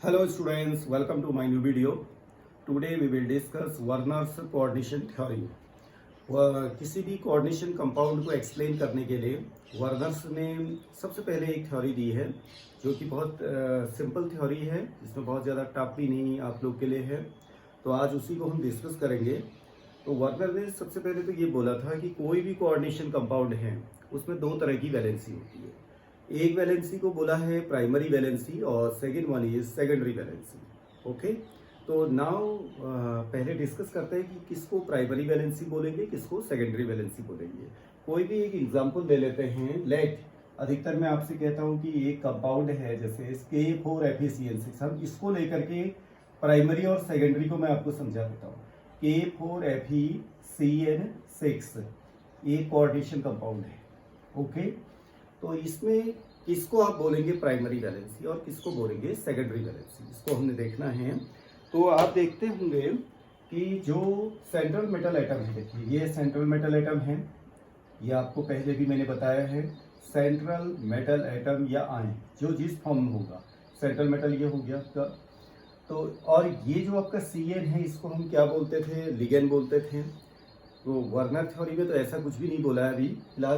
Hello students, welcome to my new video. Today we will discuss Werner's coordination theory. किसी भी coordination compound को explain करने के लिए वर्नर्स ने सबसे पहले एक थ्योरी दी है जो कि बहुत सिंपल थ्योरी है, जिसमें बहुत ज़्यादा टफ भी नहीं आप लोग के लिए है। तो आज उसी को हम डिस्कस करेंगे। तो वर्नर ने सबसे पहले तो ये बोला था कि कोई भी कोऑर्डिनेशन कंपाउंड है उसमें दो तरह की वैलेंसी होती है। एक वैलेंसी को बोला है प्राइमरी वैलेंसी और second one is secondary valency. Okay, तो नाउ पहले डिस्कस करते हैं कि किसको प्राइमरी वैलेंसी बोलेंगे, किसको सेकेंडरी वैलेंसी बोलेंगे। कोई भी एक एग्जांपल ले लेते हैं। लेट अधिकतर मैं आपसे कहता हूं कि एक कंपाउंड है जैसे K4FeCN6, हम इसको लेकर के प्राइमरी और सेकेंडरी को मैं आपको समझा देता हूँ। K4FeCN6 एक कोऑर्डिनेशन कंपाउंड है। ओके, तो इसमें किसको आप बोलेंगे प्राइमरी वैलेंसी और किसको बोलेंगे सेकेंडरी वैलेंसी, इसको हमने देखना है। तो आप देखते होंगे कि जो सेंट्रल मेटल एटम है, देखिए ये सेंट्रल मेटल एटम है, ये आपको पहले भी मैंने बताया है। सेंट्रल मेटल एटम या आयन जो जिस फॉर्म में होगा, सेंट्रल मेटल ये हो गया आपका। तो और ये जो आपका CN है इसको हम क्या बोलते थे, लिगेंड बोलते थे। तो वर्नर थ्योरी में तो ऐसा कुछ भी नहीं बोला है अभी फिलहाल।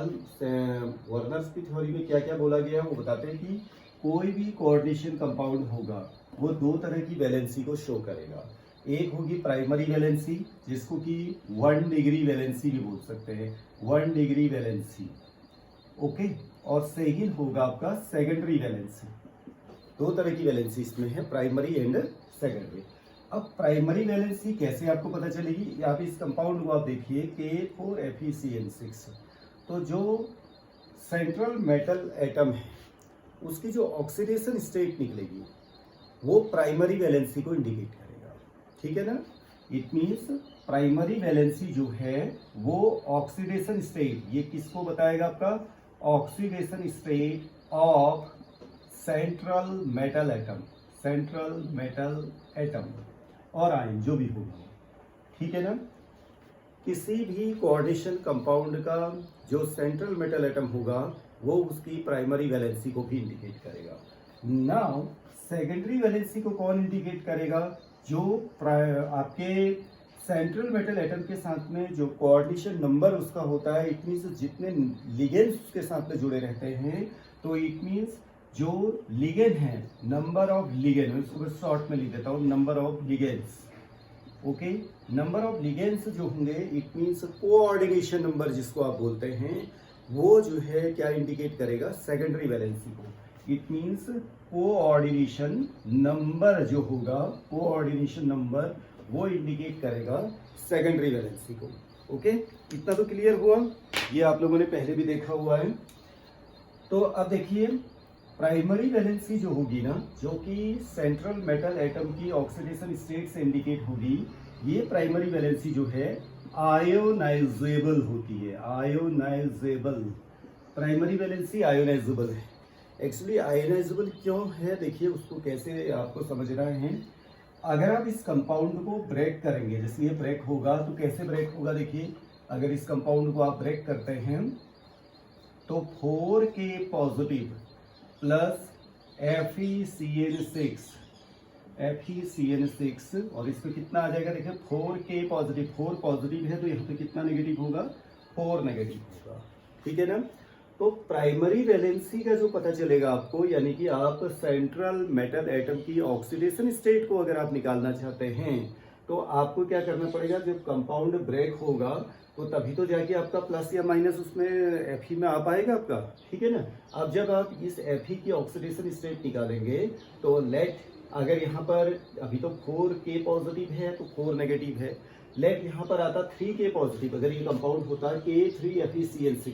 वर्नर्स की थ्योरी में क्या क्या बोला गया है वो बताते हैं कि कोई भी कोऑर्डिनेशन कंपाउंड होगा वो दो तरह की वैलेंसी को शो करेगा। एक होगी प्राइमरी वैलेंसी जिसको कि 1 डिग्री वैलेंसी भी बोल सकते हैं, 1 डिग्री वैलेंसी। ओके, और सेकेंड होगा आपका सेकेंडरी वैलेंसी। दो तरह की वैलेंसी इसमें है, प्राइमरी एंड सेकेंडरी। अब प्राइमरी वैलेंसी कैसे आपको पता चलेगी, आप इस कंपाउंड को आप देखिए K4FeCN6। तो जो सेंट्रल मेटल एटम है उसकी जो ऑक्सीडेशन स्टेट निकलेगी वो प्राइमरी वैलेंसी को इंडिकेट करेगा। ठीक है ना, इट मींस प्राइमरी वैलेंसी जो है वो ऑक्सीडेशन स्टेट, ये किसको बताएगा आपका, oxidation state of central metal atom, central metal atom और आयन जो भी होगा। ठीक है ना, किसी भी कोऑर्डिनेशन कंपाउंड का जो सेंट्रल मेटल एटम होगा वो उसकी प्राइमरी वैलेंसी को भी इंडिकेट करेगा। नाउ सेकेंडरी वैलेंसी को कौन इंडिकेट करेगा, जो आपके सेंट्रल मेटल एटम के साथ में जो कोऑर्डिनेशन नंबर उसका होता है, इट मीन्स जितने लिगेंड्स उसके साथ में जुड़े रहते हैं। तो इट मीन्स जो लिगेंड है, नंबर ऑफ लिगेंड, मैं इसको शॉर्ट में लिख देता हूँ, number of ligands. Okay, number of ligands जो होंगे इट मीन्स कोऑर्डिनेशन नंबर जिसको आप बोलते हैं, वो जो है क्या इंडिकेट करेगा, सेकेंडरी वैलेंसी को। इट मीन्स कोऑर्डिनेशन नंबर जो होगा, कोऑर्डिनेशन नंबर वो इंडिकेट करेगा सेकेंडरी वैलेंसी को। ओके, इतना तो क्लियर हुआ, ये आप लोगों ने पहले भी देखा हुआ है। तो अब देखिए प्राइमरी वैलेंसी जो होगी ना, जो कि सेंट्रल मेटल एटम की ऑक्सीडेशन स्टेट से इंडिकेट होगी, ये प्राइमरी वैलेंसी जो है आयोनाइजेबल होती है। आयोनाइजेबल प्राइमरी वैलेंसी आयोनाइजेबल है। एक्चुअली आयोनाइजेबल क्यों है, देखिए उसको कैसे आपको समझना है। अगर आप इस कंपाउंड को ब्रेक करेंगे, जैसे ये ब्रेक होगा तो कैसे ब्रेक होगा, देखिए अगर इस कंपाउंड को आप ब्रेक करते हैं तो 4K पॉजिटिव प्लस FeCN6 और इस पे कितना आ जाएगा, देखिए 4K पॉजिटिव, 4 पॉजिटिव है तो यहाँ पे कितना नेगेटिव होगा, 4 नेगेटिव होगा। ठीक है ना, तो प्राइमरी वैलेंसी का जो पता चलेगा आपको, यानी कि आप सेंट्रल मेटल एटम की ऑक्सीडेशन स्टेट को अगर आप निकालना चाहते हैं तो आपको क्या करना पड़ेगा, जब कंपाउंड ब्रेक होगा तो तभी तो जाके आपका प्लस या माइनस उसमें Fe में आ पाएगा आपका। ठीक है ना, अब जब आप इस Fe की ऑक्सीडेशन स्टेट निकालेंगे तो लेट अगर यहाँ पर अभी तो 4K पॉजिटिव है तो 4 नेगेटिव है, लेट यहाँ पर आता 3K पॉजिटिव, अगर ये कंपाउंड होता K3FeCN6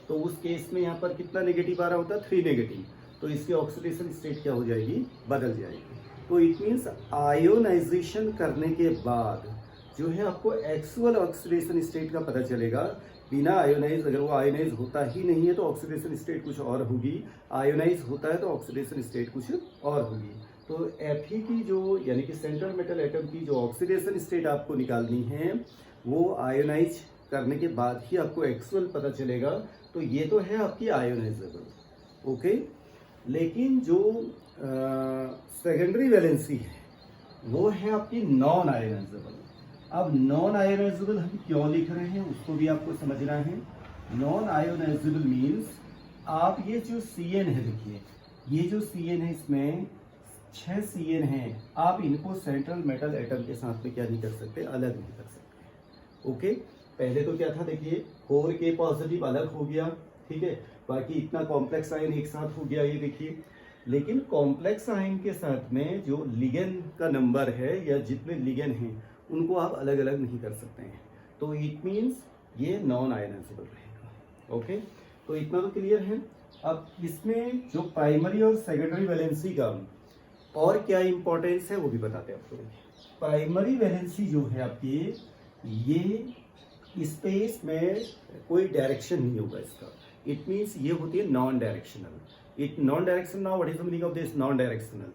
तो उस केस में यहाँ पर कितना नेगेटिव आ रहा होता, 3 नेगेटिव, तो इसकी ऑक्सीडेशन स्टेट क्या हो जाएगी, बदल जाएगी। तो इट मीन्स आयोनाइजेशन करने के बाद जो है आपको एक्चुअल ऑक्सीडेशन स्टेट का पता चलेगा। बिना आयोनाइज, अगर वो आयोनाइज होता ही नहीं है तो ऑक्सीडेशन स्टेट कुछ और होगी, आयोनाइज होता है तो ऑक्सीडेशन स्टेट कुछ और होगी। तो Fe की जो, यानी कि सेंट्रल मेटल एटम की जो ऑक्सीडेशन स्टेट आपको निकालनी है वो आयोनाइज करने के बाद ही आपको एक्चुअल पता चलेगा। तो ये तो है आपकी आयोनाइजेबल। ओके, लेकिन जो सेकेंडरी वैलेंसी है वो है आपकी नॉन आयनाइजेबल। अब नॉन आयनाइजेबल हम क्यों लिख रहे हैं उसको भी आपको समझना है। नॉन आयोनाइजेबल मीन्स आप ये जो CN है, देखिए ये जो CN है इसमें 6 CN हैं, आप इनको सेंट्रल मेटल एटम के साथ में क्या नहीं कर सकते, अलग नहीं कर सकते। ओके, पहले तो क्या था, देखिए 4K पॉजिटिव अलग हो गया, ठीक है, बाकी इतना कॉम्प्लेक्स आयन एक साथ हो गया, ये देखिए। लेकिन कॉम्प्लेक्स आयन के साथ में जो लिगेंड का नंबर है या जितने लिगेंड हैं उनको आप अलग अलग नहीं कर सकते हैं, तो इट मीन्स ये नॉन आयनाइजेबल रहेगा। ओके, तो इतना तो क्लियर है। अब इसमें जो प्राइमरी और सेकेंडरी वैलेंसी का और क्या इंपॉर्टेंस है वो भी बताते हैं आपको। प्राइमरी वैलेंसी जो है आपकी, ये स्पेस में कोई डायरेक्शन नहीं होगा इसका, इट मीन्स ये होती है non directional. It non directional, now what is the meaning of this non directional?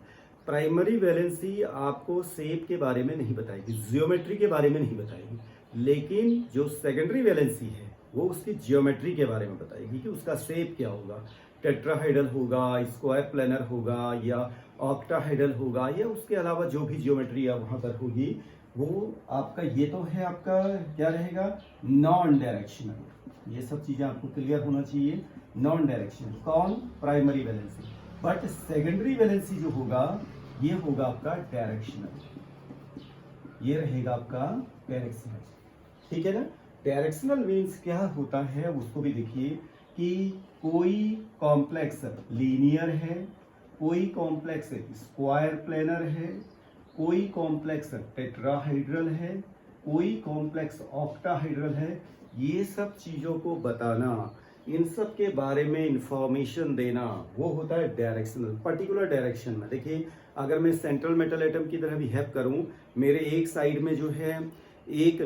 Primary valency आपको शेप के बारे में नहीं बताएगी, जियोमेट्री के बारे में नहीं बताएगी, लेकिन जो सेकेंडरी वैलेंसी है वो उसकी जियोमेट्री के बारे में बताएगी कि उसका शेप क्या होगा, टेट्राहाइडल होगा, स्क्वायर प्लेनर होगा या ऑक्टाहाइडल होगा, या उसके अलावा जो भी जियोमेट्री वहाँ पर होगी वो आपका, ये तो है आपका क्या रहेगा, नॉन डायरेक्शनल। ये सब चीज़ें आपको क्लियर होना चाहिए। नॉन डायरेक्शनल कौन, primary valency. But secondary valency जो होगा ये होगा आपका डायरेक्शनल, ये रहेगा आपका डायरेक्शनल, ठीक है ना। डायरेक्शनल मीन्स क्या होता है उसको भी देखिए कि कोई कॉम्प्लेक्स लीनियर है, कोई कॉम्प्लेक्स स्क्वायर प्लेनर है, कोई कॉम्प्लेक्स टेट्राहाइड्रल है, कोई कॉम्प्लेक्स ऑक्टाहाइड्रल है। ये सब चीज़ों को बताना, इन सब के बारे में इंफॉर्मेशन देना, वो होता है डायरेक्शनल। पर्टिकुलर डायरेक्शन में देखिए, अगर मैं सेंट्रल मेटल एटम की तरह बिहेव करूं, मेरे एक साइड में जो है एक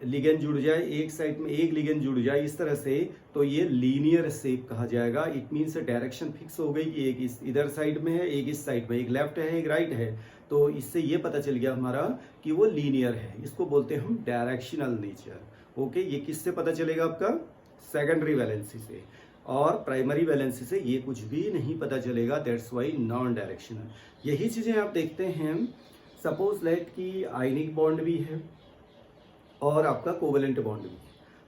लिगेंड जुड़ जाए, एक साइड में एक लिगेंड जुड़ जाए, इस तरह से, तो ये लीनियर शेप कहा जाएगा। इट मीन्स डायरेक्शन फिक्स हो गई कि एक इस इधर साइड में है, एक इस साइड में, एक लेफ्ट है एक राइट है, तो इससे ये पता चल गया हमारा कि वो लीनियर है। इसको बोलते हैं हम डायरेक्शनल नेचर। ओके, ये किससे पता चलेगा आपका, सेकेंडरी वैलेंसी से। और प्राइमरी वैलेंसी से ये कुछ भी नहीं पता चलेगा, दैट्स वाई नॉन डायरेक्शनल। यही चीजें आप देखते हैं, सपोज लेट की आयनिक बॉन्ड भी है और आपका कोवेलेंट बॉन्ड भी है,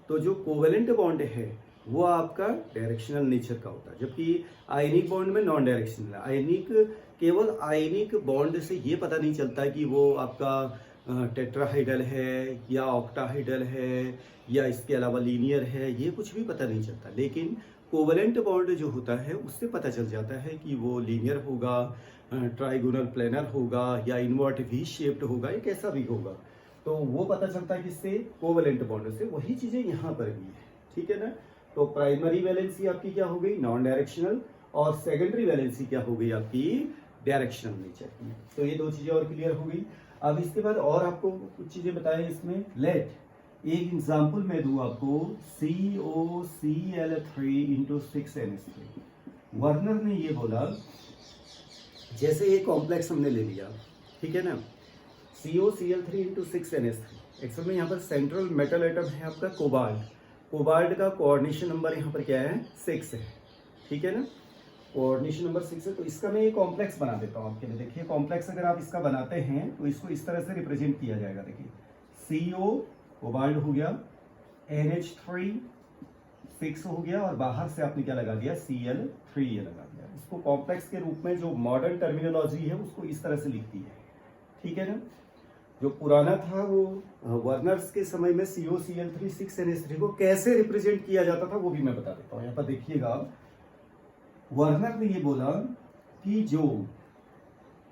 तो जो कोवेलेंट बॉन्ड है वो आपका डायरेक्शनल नेचर का होता है, जबकि आयनिक बॉन्ड में नॉन डायरेक्शनल है। आयनिक, केवल आयनिक बॉन्ड से ये पता नहीं चलता कि वो आपका टेट्राहाइडल है या ऑक्टाहाइडल है या इसके अलावा लीनियर है, ये कुछ भी पता नहीं चलता। लेकिन कोवेलेंट बॉन्ड जो होता है उससे पता चल जाता है कि वो लीनियर होगा, ट्राइगोनल प्लेनर होगा या इनवर्ट वी शेप्ड होगा, एक ऐसा भी होगा, तो वो पता चलता है किससे, कोवेलेंट बॉन्ड से। वही चीजें यहाँ पर भी है, ठीक है ना। तो प्राइमरी वैलेंसी आपकी क्या हो गई, नॉन डायरेक्शनल, और सेकेंडरी वैलेंसी क्या हो गई आपकी, डायरेक्शनल नेचर की। तो ये दो चीजें और क्लियर हो गई। अब इसके बाद और आपको कुछ चीजें बताएं इसमें। लेट एक एग्जाम्पल मैं दूं आपको, COCl3 इंटू 6NH3। वर्नर ने ये बोला, जैसे एक कॉम्प्लेक्स हमने ले लिया, ठीक है ना, COCl3 इंटू 6NH3। एक्चुअल में यहाँ पर सेंट्रल मेटल एटम है आपका कोबाल्ट। कोबाल्ट का कोऑर्डिनेशन नंबर यहाँ पर क्या है, 6 है, ठीक है ना, कोऑर्डिनेशन नंबर 6 है। तो इसका मैं ये कॉम्प्लेक्स बना देता हूँ आपके लिए। देखिए कॉम्प्लेक्स अगर आप इसका बनाते हैं तो इसको इस तरह से रिप्रेजेंट किया जाएगा। देखिए CO कोबाल्ट हो गया, NH3 6 हो गया, और बाहर से आपने क्या लगा दिया, Cl3 ये लगा दिया। इसको कॉम्प्लेक्स के रूप में जो मॉडर्न टर्मिनोलॉजी है उसको इस तरह से लिखती है, ठीक है ना। जो पुराना था वो वर्नर्स के समय में COCl3 6NH3 को कैसे रिप्रेजेंट किया जाता था वो भी मैं बता देता हूँ। यहाँ पर देखिएगा, वर्नर ने ये बोला कि जो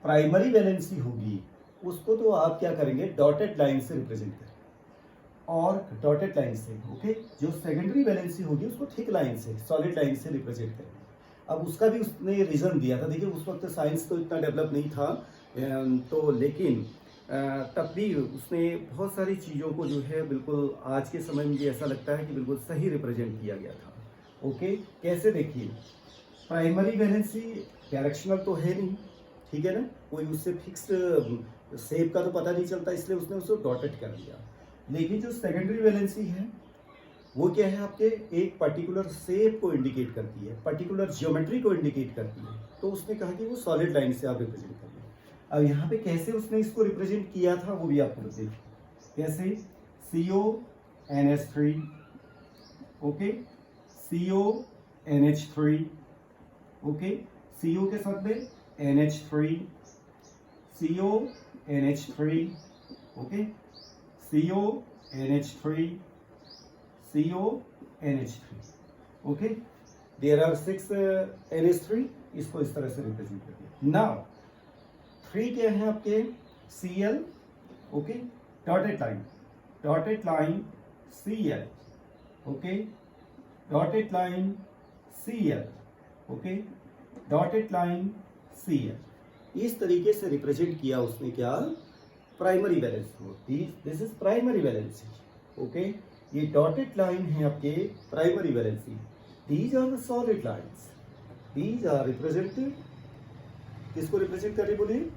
प्राइमरी वैलेंसी होगी उसको तो आप क्या करेंगे, डॉटेड लाइन से रिप्रेजेंट करेंगे, और डॉटेड लाइन से, ओके। जो सेकेंडरी वैलेंसी होगी उसको थिक लाइन से, सॉलिड लाइन से रिप्रेजेंट करेंगे। अब उसका भी उसने रीजन दिया था। देखिए उस वक्त साइंस तो इतना डेवलप नहीं था, तो लेकिन तब भी उसने बहुत सारी चीज़ों को जो है बिल्कुल आज के समय में मुझे ऐसा लगता है कि बिल्कुल सही रिप्रेजेंट किया गया था। ओके, कैसे, देखिए प्राइमरी वैलेंसी डायरेक्शनल तो है नहीं, ठीक है ना, कोई उससे फिक्स शेप का तो पता नहीं चलता, इसलिए उसने उसको डॉटेड कर दिया। लेकिन जो सेकेंडरी वैलेंसी है वो क्या है आपके एक पर्टिकुलर शेप को इंडिकेट करती है, पर्टिकुलर ज्योमेट्री को इंडिकेट करती है। तो उसने कहा कि वो सॉलिड लाइन से आप रिप्रेजेंट करिए। अब यहाँ पे कैसे उसने इसको रिप्रेजेंट किया था वो भी आपको देखिए, कैसे CONH3, okay, CONH3, okay, CO के साथ में NH3, CONH3, okay, CONH3, CONH3, okay, there are 6 NH3, इसको इस तरह से रिप्रेजेंट करिए। नाउ 3 क्या है आपके Cl, okay, dotted line Cl, okay, dotted line Cl, okay, dotted line Cl। इस तरीके से रिप्रेजेंट किया उसने क्या, प्राइमरी वैलेंस को। This is primary valency, okay. ये डॉटेड लाइन है आपके primary valency. These are the solid lines, these are represented, किसको रिप्रेजेंट कर रही बोलिए,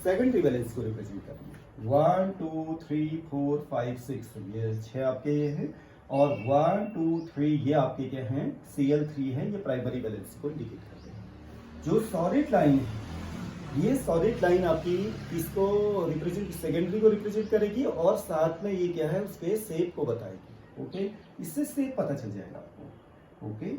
सेकेंडरी वैलेंस को रिप्रेजेंट कर रही है। 1 2 3 4 5 6, ये 6 आपके ये है, और 1 2 3 ये आपके क्या हैं, Cl3 है, ये प्राइमरी वैलेंसी को इंडिकेट करते हैं। जो सॉलिड लाइन है, ये सॉलिड लाइन आपकी इसको रिप्रेजेंट, सेकेंडरी को रिप्रेजेंट करेगी, और साथ में ये क्या है उसके शेप को बताएगी, ओके। इससे शेप पता चल जाएगा आपको, ओके,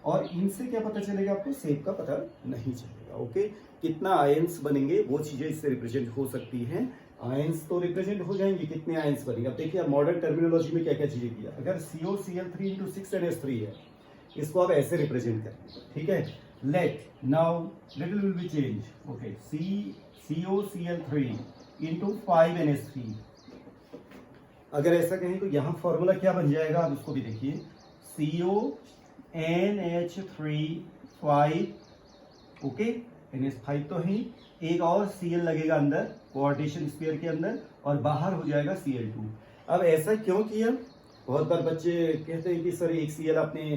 और इनसे क्या पता चलेगा आपको, शेप का पता नहीं चलेगा, ओके। कितना आयंस बनेंगे वो चीजें इससे रिप्रेजेंट हो सकती हैं। आयंस तो रिप्रेजेंट हो जाएंगे, कितने आयंस बनेंगे। अब देखिए मॉडर्न टर्मिनोलॉजी में क्या क्या चीजें किया। अगर COCl3 × 6NH3 है, इसको आप ऐसे रिप्रेजेंट करें, ठीक है। Let now little will be change, okay, COCl3 × 5NH3। अगर ऐसा कहें तो यहाँ फॉर्मूला क्या बन जाएगा, आप उसको भी देखिए, CONH3 5, ओके, NH5 तो है, एक और Cl लगेगा अंदर कोऑर्डिनेशन स्फीयर के अंदर, और बाहर हो जाएगा Cl2। अब ऐसा क्यों किया, बहुत बार बच्चे कहते हैं कि सर एक Cl आपने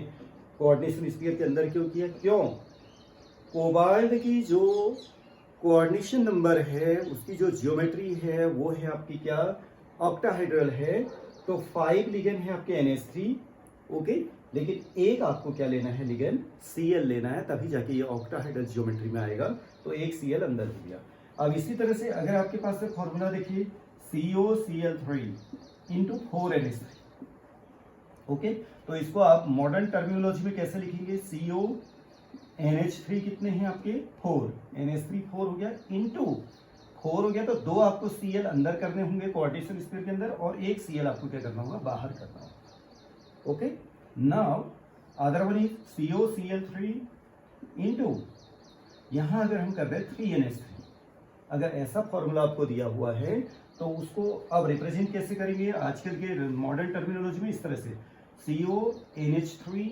कोऑर्डिनेशन स्फीयर के अंदर क्यों किया। क्यों, कोबाल्ट की जो कोऑर्डिनेशन नंबर है, उसकी जो ज्योमेट्री है वो है आपकी क्या, ऑक्टाहेड्रल है। तो 5 लिगेंड है आपके NH3, ओके, लेकिन एक आपको क्या लेना है, लिगेंड Cl लेना है, तभी जाके ये ऑक्टाहेड्रल ज्योमेट्री में आएगा। तो एक Cl अंदर हो गया। अब इसी तरह से अगर आपके पास में फॉर्मूला देखिए, COCl3 × 4NH3, ओके, तो इसको आप मॉडर्न टर्मिनोलॉजी में कैसे लिखेंगे, CONH3 कितने हैं आपके 4, NH3 4 हो गया, इंटू 4 हो गया, तो 2 आपको Cl अंदर करने होंगे कोऑर्डिनेशन स्फीयर के अंदर, और एक Cl आपको क्या करना होगा, बाहर करना होगा, okay. Now other one is COCl3 into, यहां अगर हम कर रहे हैं 3NH3, अगर ऐसा फॉर्मूला आपको दिया हुआ है तो उसको अब रिप्रेजेंट कैसे करेंगे आजकल के मॉडर्न टर्मिनोलॉजी में, इस तरह से CONH3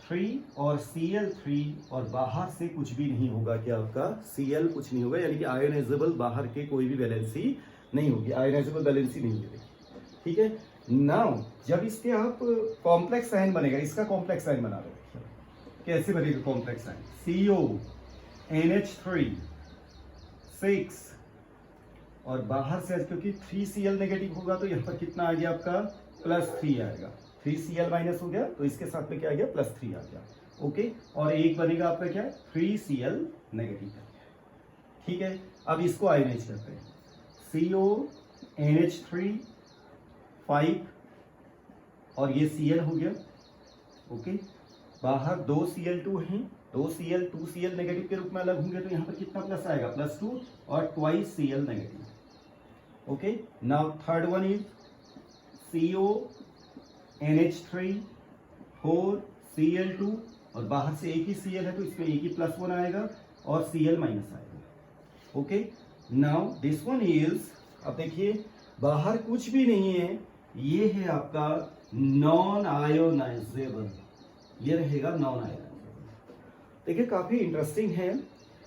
3 और Cl3, और बाहर से कुछ भी नहीं होगा, क्या आपका Cl कुछ नहीं होगा, यानी कि आयोनाइजेबल बाहर के कोई भी वैलेंसी नहीं होगी, आयोनाइजेबल वैलेंसी नहीं होगी, ठीक है। नाउ जब इसके आप कॉम्प्लेक्स साइन बनेगा, इसका कॉम्प्लेक्स साइन बना रहे, कैसे बनेगा कॉम्प्लेक्स साइन, CONH3 6, और बाहर से क्योंकि 3Cl नेगेटिव होगा तो यहाँ पर कितना आ गया आपका, +3 आएगा, 3Cl माइनस हो गया, तो इसके साथ में क्या आ गया, +3 आ गया, ओके। और एक बनेगा आपका क्या, 3Cl नेगेटिव, ठीक है। अब इसको आयोनाइज करते हैं, CONH3 5, और ये Cl हो गया, ओके। बाहर 2 Cl2 हैं, 2 Cl नेगेटिव के रूप में अलग होंगे, तो यहाँ पर कितना प्लस आएगा, +2, और 2 Cl negative, okay. Now third one is CONH3 4 Cl2, और बाहर से एक ही Cl है तो इसमें एक ही +1 आएगा, और Cl माइनस आएगा, okay. Now this one is, अब देखिए बाहर कुछ भी नहीं है, ये है आपका नॉन आयोनाइजेबल, ये रहेगा नॉन आयोनाइजेबल। देखिए काफी इंटरेस्टिंग है।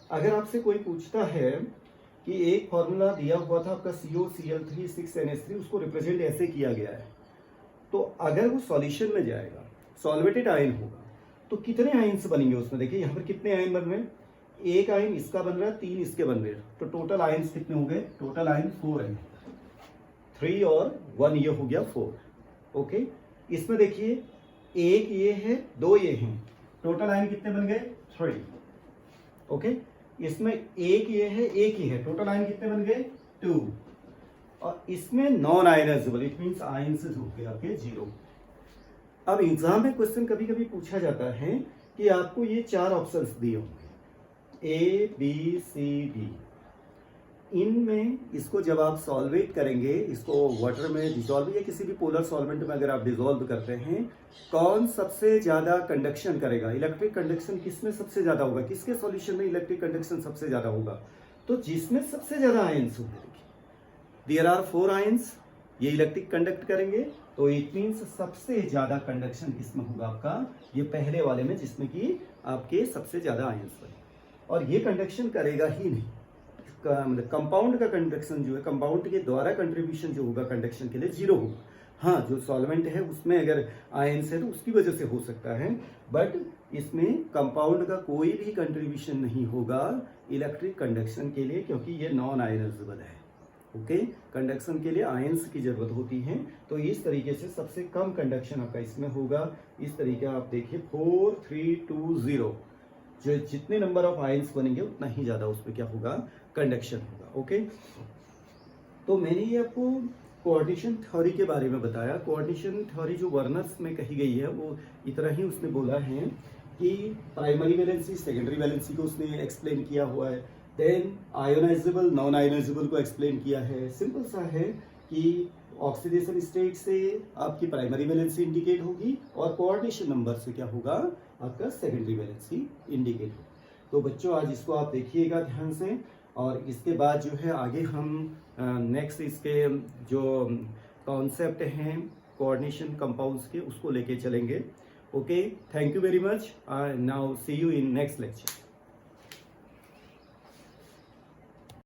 अगर आपसे कोई पूछता है कि एक फॉर्मूला दिया हुआ था आपका COCl3 6NH3, उसको रिप्रेजेंट ऐसे किया गया है, तो अगर वो सॉल्यूशन में जाएगा, सॉल्वेटेड आयन होगा, तो कितने आयन्स बनेंगे उसमें। देखिए यहाँ पर कितने आयन बन रहे हैं, एक आयन इसका बन रहा है, 3 इसके बन रहे हैं, तो टोटल आयन्स कितने हो गए, टोटल आयन 4 है, 3 और 1 ये हो गया 4, ओके। इसमें देखिए एक ये है, दो ये हैं, टोटल आयन कितने बन गए? 3। ओके, इसमें एक ये है, एक ही है, टोटल आयन कितने बन गए? 2। और इसमें non ionizable, it means ion से हो गया आपके 0। अब एग्जाम में क्वेश्चन कभी कभी पूछा जाता है कि आपको ये 4 ऑप्शंस दिए होंगे, ए बी सी डी। इनमें इसको जब आप सॉल्वेट करेंगे, इसको वाटर में डिजोल्व या किसी भी पोलर सॉल्वेंट में अगर आप डिजोल्व करते हैं, कौन सबसे ज्यादा कंडक्शन करेगा, इलेक्ट्रिक कंडक्शन किसमें सबसे ज्यादा होगा, किसके सॉल्यूशन में इलेक्ट्रिक कंडक्शन सबसे ज्यादा होगा? तो जिसमें सबसे ज्यादा आयंस होंगे, देयर आर 4 आयंस, ये इलेक्ट्रिक कंडक्ट करेंगे, तो इट मींस सबसे ज्यादा कंडक्शन किसमें होगा आपका? ये पहले वाले में, जिसमें कि आपके सबसे ज्यादा आयंस बने। और ये कंडक्शन करेगा ही नहीं, मतलब कंपाउंड का कंडक्शन जो है, कंपाउंड के द्वारा कंट्रीब्यूशन जो होगा कंडक्शन के लिए 0 होगा। हाँ, जो सॉल्वेंट है उसमें अगर आयंस है तो उसकी वजह से हो सकता है, बट इसमें कंपाउंड का कोई भी कंट्रीब्यूशन नहीं होगा इलेक्ट्रिक कंडक्शन के लिए, क्योंकि ये नॉन आयनाइजेबल है। ओके, कंडक्शन के लिए आयंस की जरूरत होती है। तो इस तरीके से सबसे कम कंडक्शन आपका इसमें होगा। इस तरीके आप देखिए 4 3 2 0, जो जितने नंबर ऑफ आयंस बनेंगे उतना ही ज्यादा उसमें क्या होगा? कंडक्शन होगा। ओके, तो मैंने ये आपको कोऑर्डिनेशन थ्योरी के बारे में बताया। कोऑर्डिनेशन थ्योरी जो वर्नर्स में कही गई है वो इतना ही उसने बोला है कि प्राइमरी वैलेंसी, सेकेंडरी वैलेंसी को उसने एक्सप्लेन किया हुआ है, देन आयोनाइजेबल नॉन आयोनाइजेबल को एक्सप्लेन किया है। सिंपल सा है कि ऑक्सीडेशन स्टेट से आपकी प्राइमरी वैलेंसी इंडिकेट होगी और कोऑर्डिनेशन नंबर से क्या होगा? आपका सेकेंडरी वैलेंसी इंडिकेट होगा। तो बच्चों आज इसको आप देखिएगा ध्यान से, और इसके बाद जो है आगे हम नेक्स्ट इसके जो कॉन्सेप्ट हैं कोऑर्डिनेशन कंपाउंड्स के उसको लेके चलेंगे। Okay, thank you very much. Now see you in next lecture.